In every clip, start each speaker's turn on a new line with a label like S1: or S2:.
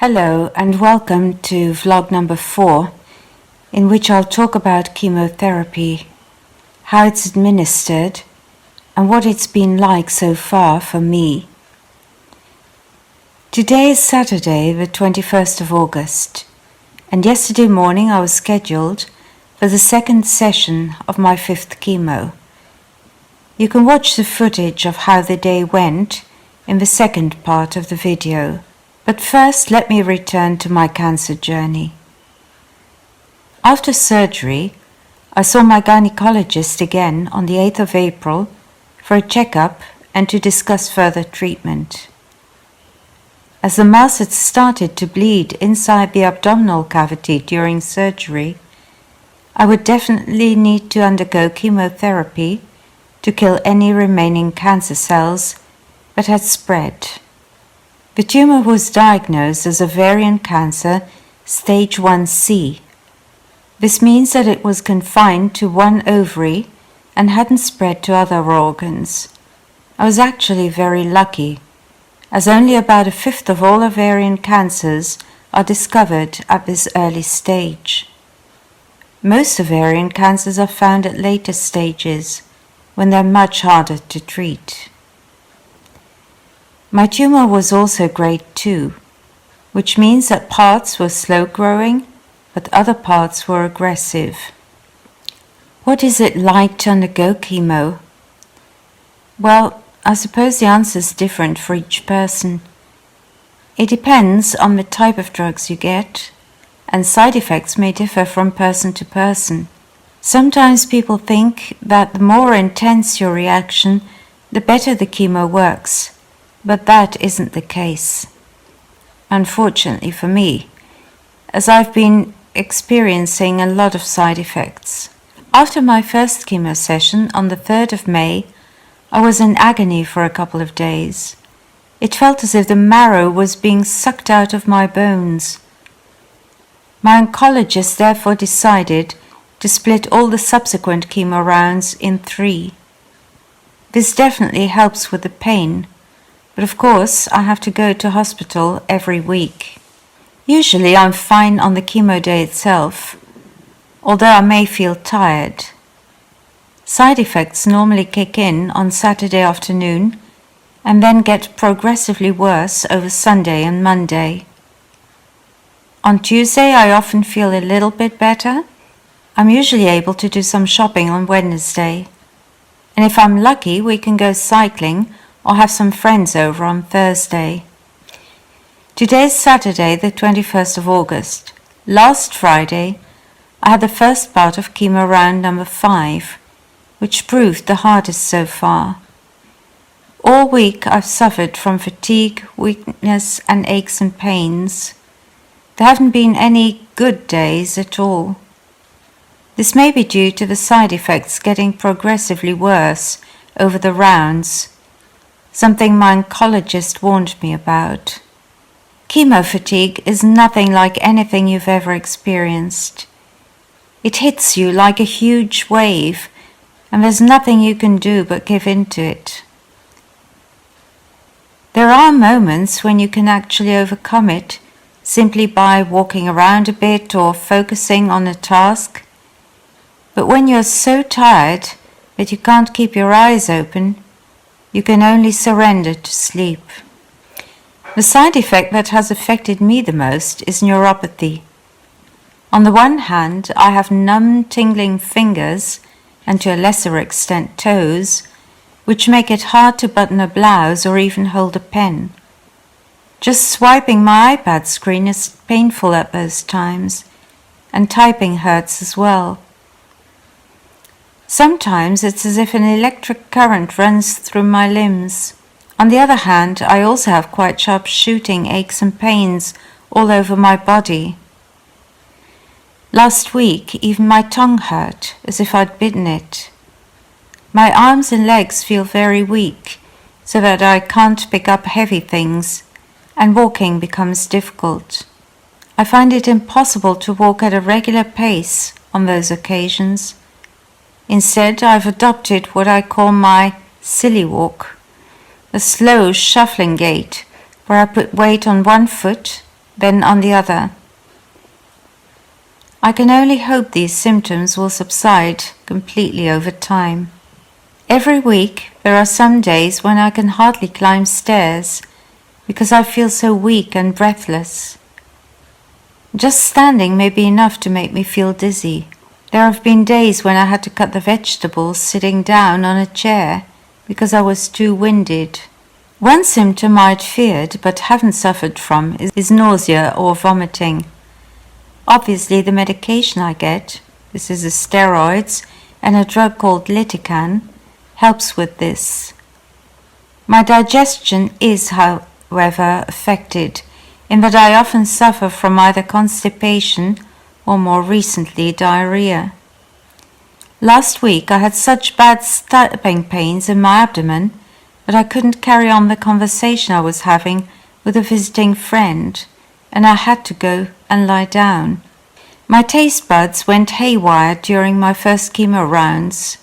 S1: Hello and welcome to vlog number 4, in which I'll talk about chemotherapy, how it's administered, and what it's been like so far for me. Today is Saturday, the 21st of August, and yesterday morning I was scheduled for the second session of my 5th chemo. You can watch the footage of how the day went in the second part of the video. But first, let me return to my cancer journey. After surgery, I saw my gynecologist again on the 8th of April for a checkup and to discuss further treatment. As the mass had started to bleed inside the abdominal cavity during surgery, I would definitely need to undergo chemotherapy to kill any remaining cancer cells that had spread. The tumor was diagnosed as ovarian cancer stage 1C. This means that it was confined to one ovary and hadn't spread to other organs. I was actually very lucky, as only about a fifth of all ovarian cancers are discovered at this early stage. Most ovarian cancers are found at later stages, when they're much harder to treat. My tumor was also grade 2, which means that parts were slow growing, but other parts were aggressive. What is it like to undergo chemo? Well, I suppose the answer is different for each person. It depends on the type of drugs you get, and side effects may differ from person to person. Sometimes people think that the more intense your reaction, the better the chemo works. But that isn't the case, unfortunately for me, as I've been experiencing a lot of side effects. After my first chemo session on the 3rd of May, I was in agony for a couple of days. It felt as if the marrow was being sucked out of my bones. My oncologist therefore decided to split all the subsequent chemo rounds in 3. This definitely helps with the pain. But of course, I have to go to hospital every week. Usually I'm fine on the chemo day itself, although I may feel tired. Side effects normally kick in on Saturday afternoon and then get progressively worse over Sunday and Monday. On Tuesday I often feel a little bit better. I'm usually able to do some shopping on Wednesday. And if I'm lucky, we can go cycling or have some friends over on Thursday. Today's Saturday, the 21st of August. Last Friday, I had the first part of chemo round number 5, which proved the hardest so far. All week I've suffered from fatigue, weakness and aches and pains. There haven't been any good days at all. This may be due to the side effects getting progressively worse over the rounds, something my oncologist warned me about. Chemo fatigue is nothing like anything you've ever experienced. It hits you like a huge wave, and there's nothing you can do but give in to it. There are moments when you can actually overcome it simply by walking around a bit or focusing on a task. But when you're so tired that you can't keep your eyes open, you can only surrender to sleep. The side effect that has affected me the most is neuropathy. On the one hand, I have numb, tingling fingers, and to a lesser extent toes, which make it hard to button a blouse or even hold a pen. Just swiping my iPad screen is painful at those times, and typing hurts as well. Sometimes it's as if an electric current runs through my limbs. On the other hand, I also have quite sharp shooting aches and pains all over my body. Last week, even my tongue hurt, as if I'd bitten it. My arms and legs feel very weak, so that I can't pick up heavy things, and walking becomes difficult. I find it impossible to walk at a regular pace on those occasions. Instead, I've adopted what I call my silly walk, a slow shuffling gait where I put weight on one foot, then on the other. I can only hope these symptoms will subside completely over time. Every week there are some days when I can hardly climb stairs because I feel so weak and breathless. Just standing may be enough to make me feel dizzy. There have been days when I had to cut the vegetables sitting down on a chair because I was too winded. One symptom I'd feared but haven't suffered from is nausea or vomiting. Obviously the medication I get, this is the steroids and a drug called Litican, helps with this. My digestion is, however, affected in that I often suffer from either constipation or more recently diarrhea. Last week I had such bad stabbing pains in my abdomen that I couldn't carry on the conversation I was having with a visiting friend, and I had to go and lie down. My taste buds went haywire during my first chemo rounds.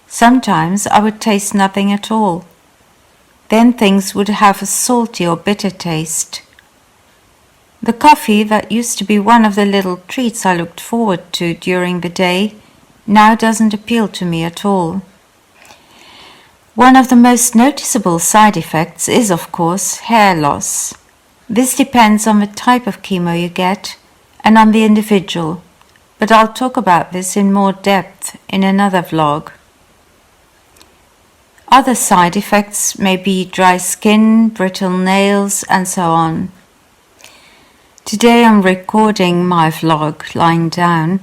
S1: Sometimes I would taste nothing at all. Then things would have a salty or bitter taste. The coffee that used to be one of the little treats I looked forward to during the day now doesn't appeal to me at all. One of the most noticeable side effects is, of course, hair loss. This depends on the type of chemo you get and on the individual, but I'll talk about this in more depth in another vlog. Other side effects may be dry skin, brittle nails, and so on. Today I'm recording my vlog lying down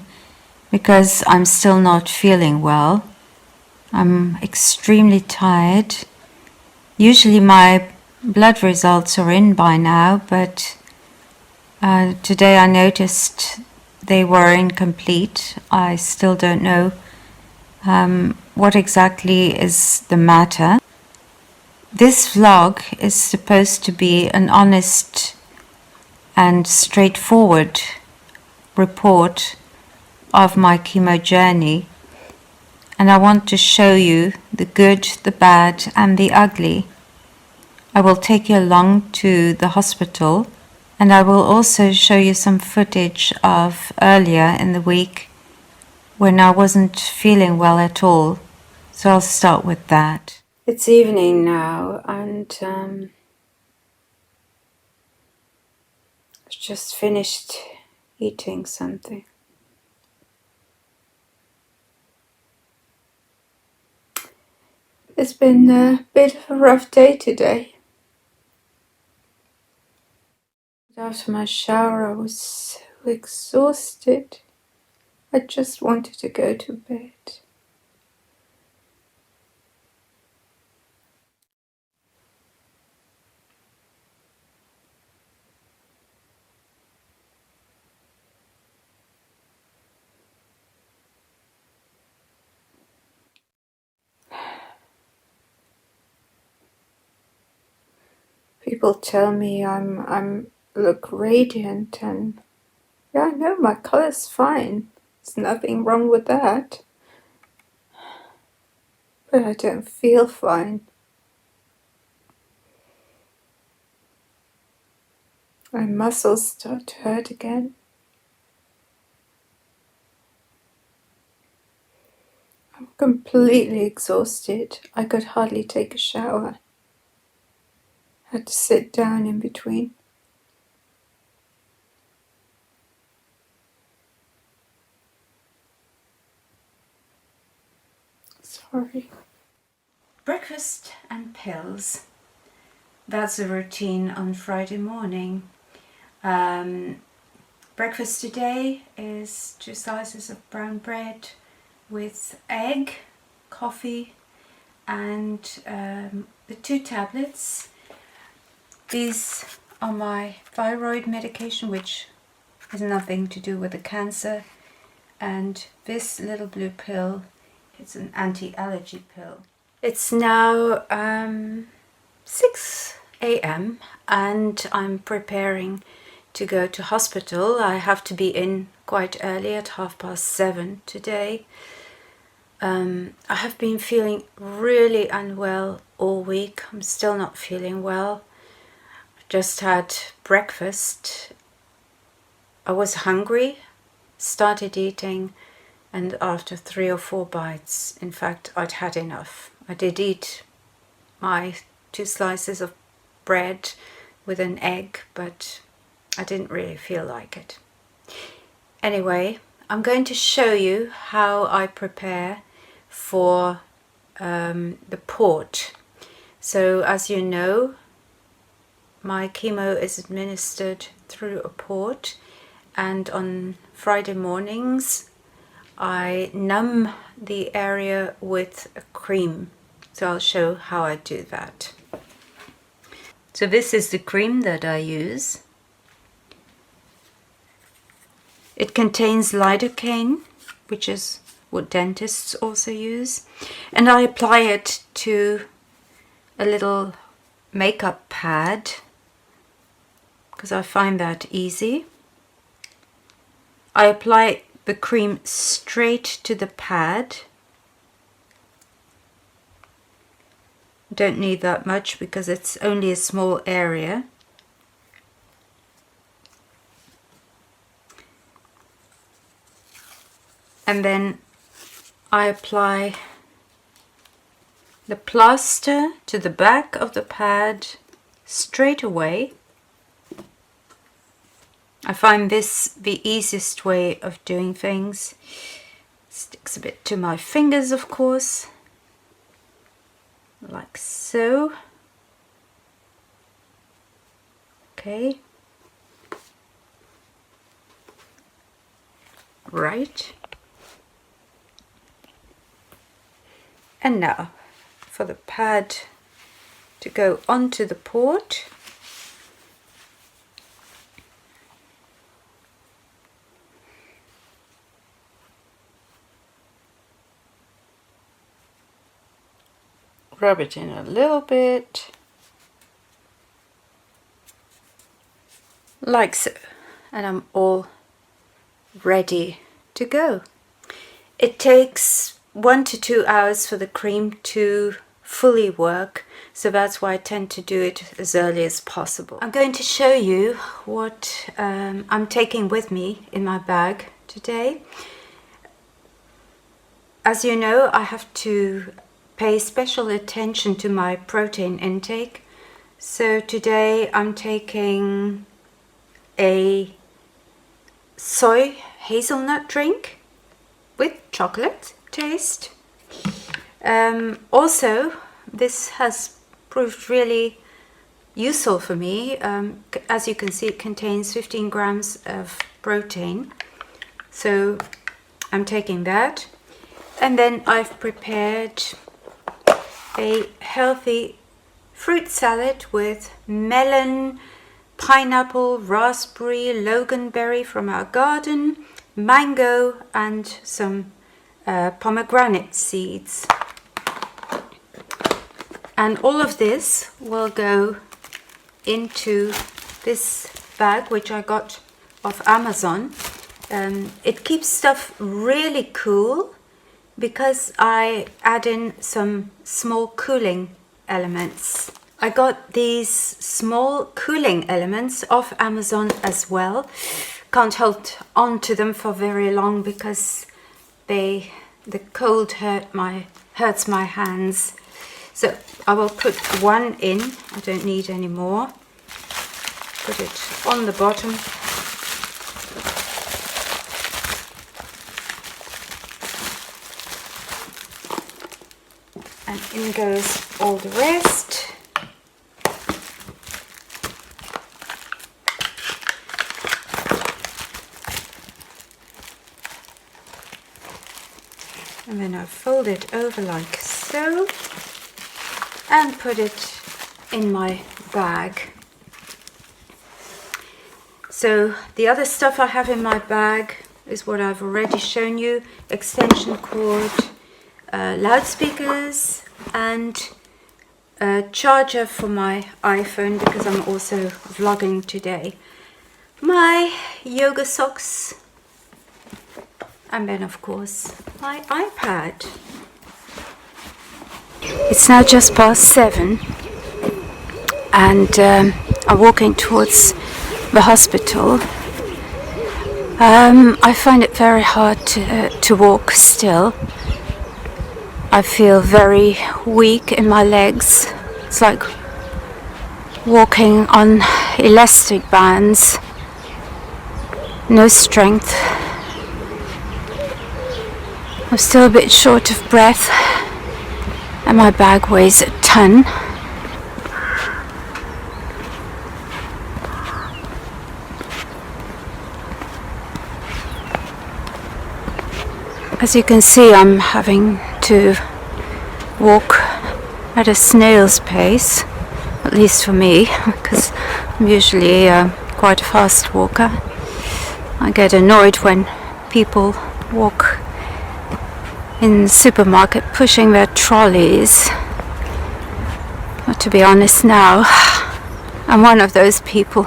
S1: because I'm still not feeling well. I'm extremely tired. Usually my blood results are in by now, but today I noticed they were incomplete. I still don't know what exactly is the matter. This vlog is supposed to be an honest and straightforward report of my chemo journey, and I want to show you the good, the bad, and the ugly. I will take you along to the hospital, and I will also show you some footage of earlier in the week when I wasn't feeling well at all. So I'll start with that. It's evening now, and I've just finished eating something. It's been a bit of a rough day today. After my shower I was so exhausted. I just wanted to go to bed. People tell me I'm look radiant, and yeah, I know my color's fine. There's nothing wrong with that. But I don't feel fine. My muscles start to hurt again. I'm completely exhausted. I could hardly take a shower. Had to sit down in between. Sorry. Breakfast and pills. That's a routine on Friday morning. Breakfast today is 2 slices of brown bread with egg, coffee, and the 2 tablets. These are my thyroid medication, which has nothing to do with the cancer, and this little blue pill, it's an anti-allergy pill. It's now 6 a.m. and I'm preparing to go to hospital. I have to be in quite early at 7:30 today. I have been feeling really unwell all week. I'm still not feeling well. Just had breakfast I was hungry, started eating, and after 3 or 4 bites, in fact, I'd had enough. I did eat my 2 slices of bread with an egg, but I didn't really feel like it. Anyway, I'm going to show you how I prepare for the port. So as you know, my chemo is administered through a port, and on Friday mornings I numb the area with a cream. So I'll show how I do that. So this is the cream that I use. It contains lidocaine, which is what dentists also use, and I apply it to a little makeup pad because I find that easy. I apply the cream straight to the pad. Don't need that much because it's only a small area. And then I apply the plaster to the back of the pad straight away. I find this the easiest way of doing things. Sticks a bit to my fingers, of course, like so. Okay. Right. And now for the pad to go onto the port. Rub it in a little bit, like so, and I'm all ready to go. It takes 1 to 2 hours for the cream to fully work, so that's why I tend to do it as early as possible. I'm going to show you what I'm taking with me in my bag today. As you know, I have to pay special attention to my protein intake. So today I'm taking a soy hazelnut drink with chocolate taste. Also, this has proved really useful for me. As you can see, it contains 15 grams of protein. So I'm taking that. And then I've prepared a healthy fruit salad with melon, pineapple, raspberry, loganberry from our garden, mango, and some pomegranate seeds. And all of this will go into this bag, which I got off Amazon. It keeps stuff really cool because I add in some small cooling elements. I got these small cooling elements off Amazon as well. Can't hold on to them for very long because the cold hurts my hands. So I will put one in. I don't need any more. Put it on the bottom. And in goes all the rest. And then I fold it over like so and put it in my bag. So the other stuff I have in my bag is what I've already shown you: extension cord, loudspeakers, and a charger for my iPhone because I'm also vlogging today. My yoga socks, and then of course my iPad. It's now just past 7 and I'm walking towards the hospital. I find it very hard to walk still. I feel very weak in my legs. It's like walking on elastic bands. No strength. I'm still a bit short of breath, and my bag weighs a ton. As you can see, I'm having to walk at a snail's pace, at least for me, because I'm usually quite a fast walker. I get annoyed when people walk in the supermarket pushing their trolleys. But to be honest now, I'm one of those people.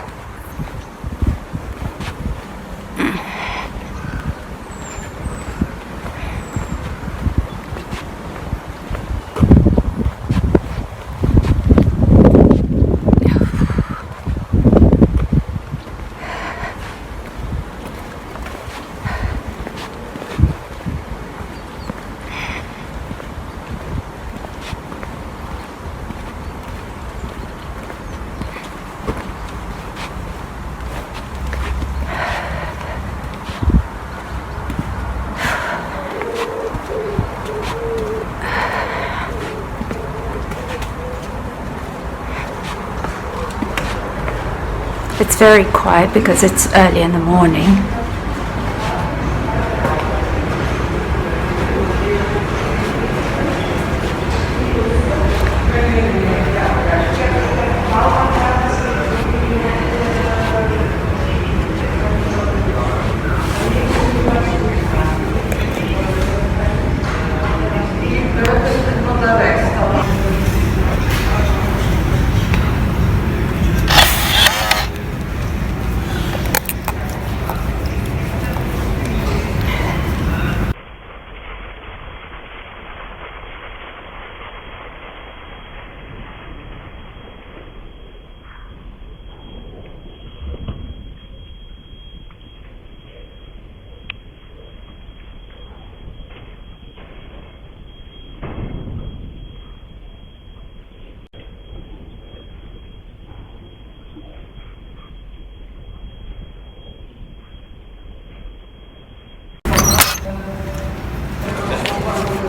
S1: It's very quiet because it's early in the morning.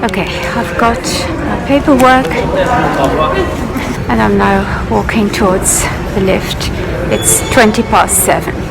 S1: Okay, I've got my paperwork and I'm now walking towards the lift. It's 7:20.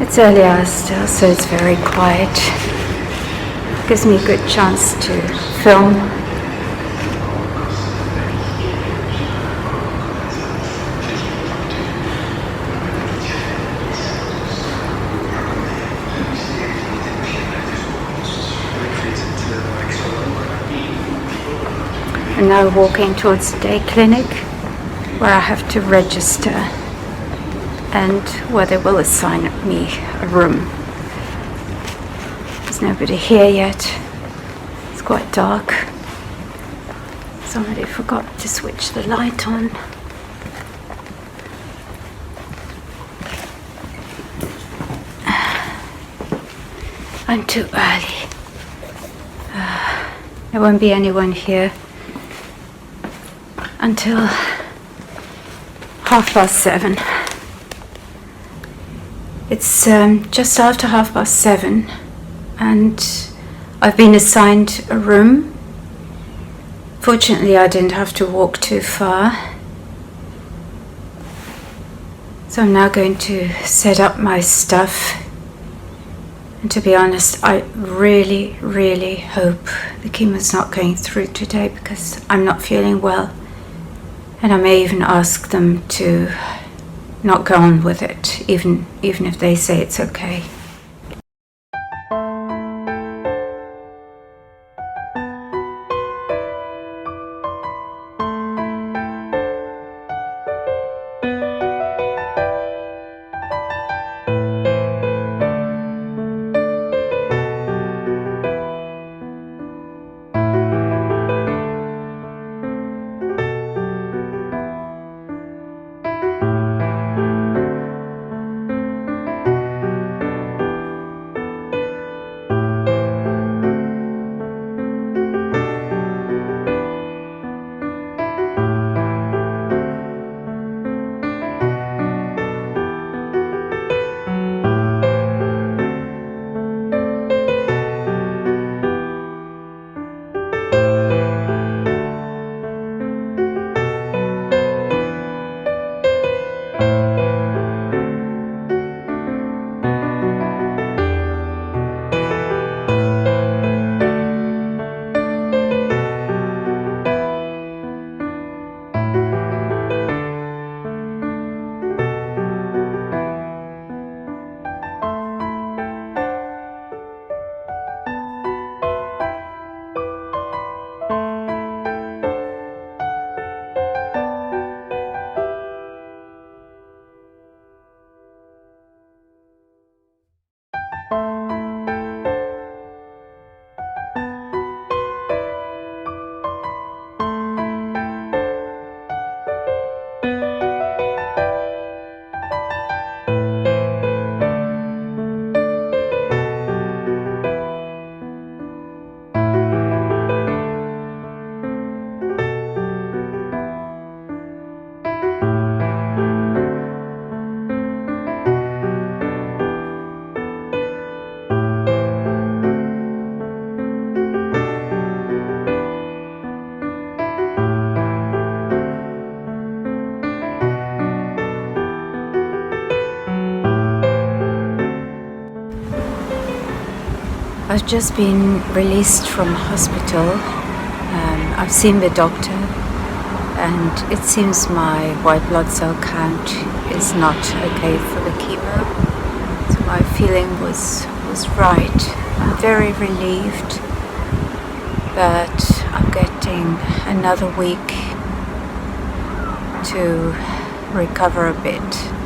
S1: It's early hours still, so it's very quiet. Gives me a good chance to film. I'm now walking towards the day clinic where I have to register and where they will assign me a room. There's nobody here yet. It's quite dark. Somebody forgot to switch the light on. I'm too early. There won't be anyone here until 7:30. It's just after 7:30 and I've been assigned a room. Fortunately, I didn't have to walk too far. So I'm now going to set up my stuff. And to be honest, I really, really hope the chemo's not going through today because I'm not feeling well. And I may even ask them to not go on with it, even if they say it's okay. I've just been released from hospital. I've seen the doctor, and it seems my white blood cell count is not okay for the chemo. So my feeling was right. I'm very relieved that I'm getting another week to recover a bit.